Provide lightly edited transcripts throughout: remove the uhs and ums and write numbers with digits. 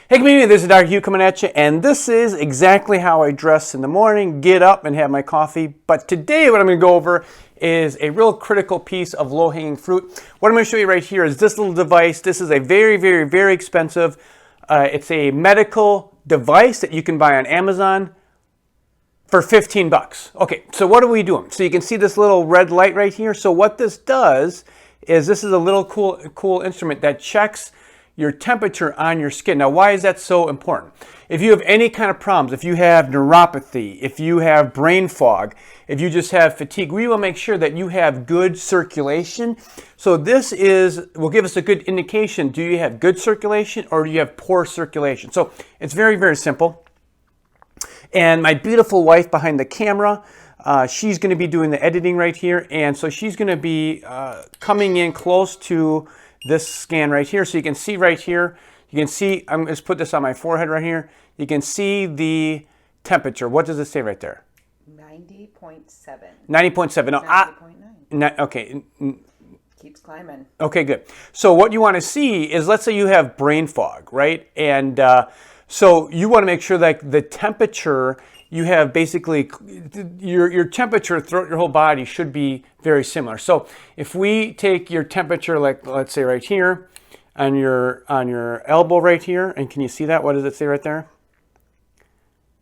Hey community, this is Dr. Hugh coming at you, and this is exactly how I dress in the morning, get up and have my coffee. But today what I'm going to go over is a real critical piece of low-hanging fruit. What I'm going to show you right here is this little device. This is a very expensive, it's a medical device that you can buy on Amazon for 15 bucks. Okay, so what are we doing? So you can see this little red light right here. So what this does is this is a little cool instrument that checks your temperature on your skin. Now, why is that so important? If you have any kind of problems, if you have neuropathy, if you have brain fog, if you just have fatigue, we will make sure that you have good circulation. So this will give us a good indication, do you have good circulation or do you have poor circulation? So it's very simple. And my beautiful wife behind the camera, she's going to be doing the editing right here. And so she's going to be coming in close to this scan right here. So you can see right here, you can see, I'm going to put this on my forehead right here. You can see the temperature. What does it say right there? 90.7. 90.7. No, 90.9. Okay. Keeps climbing. Okay, good. So what you want to see is, let's say you have brain fog, right? And so you want to make sure that the temperature you have, basically your temperature throughout your whole body should be very similar. So if we take your temperature, like let's say right here on your elbow right here, and can you see that? What does it say right there?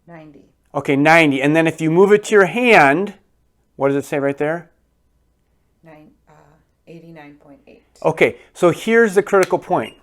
90. Okay, 90. And then if you move it to your hand, what does it say right there? 89.8. Okay, so here's the critical point.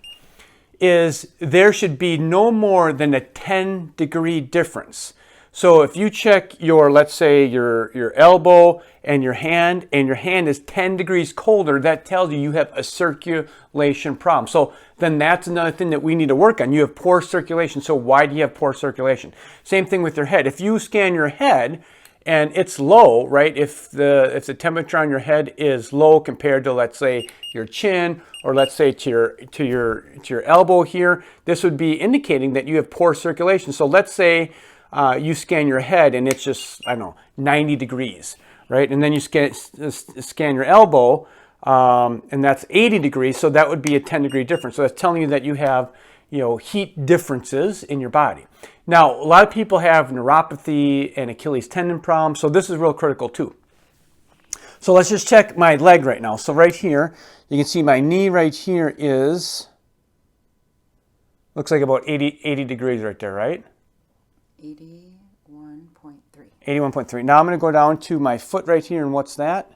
Is there should be no more than a 10-degree difference. So if you check your, let's say your elbow and your hand is 10 degrees colder, that tells you have a circulation problem. So then that's another thing that we need to work on. You have poor circulation. So why do you have poor circulation? Same thing with your head. If you scan your head and it's low, right? If the temperature on your head is low compared to, let's say, your chin, or let's say to your elbow here, this would be indicating that you have poor circulation. So let's say you scan your head and it's just, I don't know, 90 degrees, right? And then you scan your elbow and that's 80 degrees. So that would be a 10-degree difference. So that's telling you that you have, heat differences in your body. Now, a lot of people have neuropathy and Achilles tendon problems. So this is real critical too. So let's just check my leg right now. So right here, you can see my knee right here looks like about 80 degrees right there, right? 81.3. 81.3. Now I'm going to go down to my foot right here, and what's that?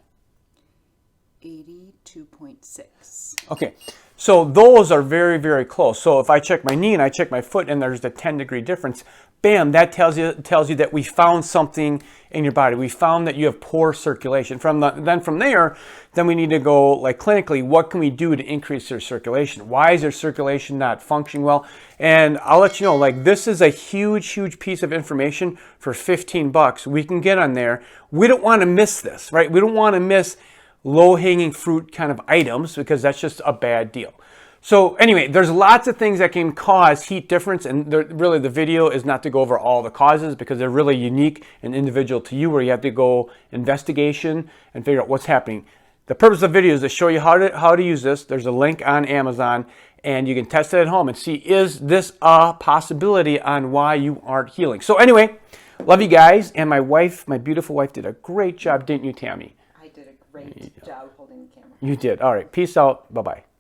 82.6. Okay, so those are very close. So if I check my knee and I check my foot and there's a 10-degree difference, bam, that tells you that we found something in your body. We found that you have poor circulation. From there, we need to go, like, clinically, what can we do to increase your circulation? Why is your circulation not functioning well? And I'll let you know, like, this is a huge piece of information for 15 bucks. We can get on there. We don't want to miss this, right? We don't want to miss low-hanging fruit kind of items, because that's just a bad deal. So anyway, there's lots of things that can cause heat difference, and really the video is not to go over all the causes, because they're really unique and individual to you, where you have to go investigation and figure out what's happening. The purpose of the video is to show you how to use this. There's a link on Amazon, and you can test it at home and see, is this a possibility on why you aren't healing? So anyway, love you guys, and my beautiful wife did a great job, didn't you, Tammy? I did a great job holding the camera. You did. All right, peace out. Bye-bye.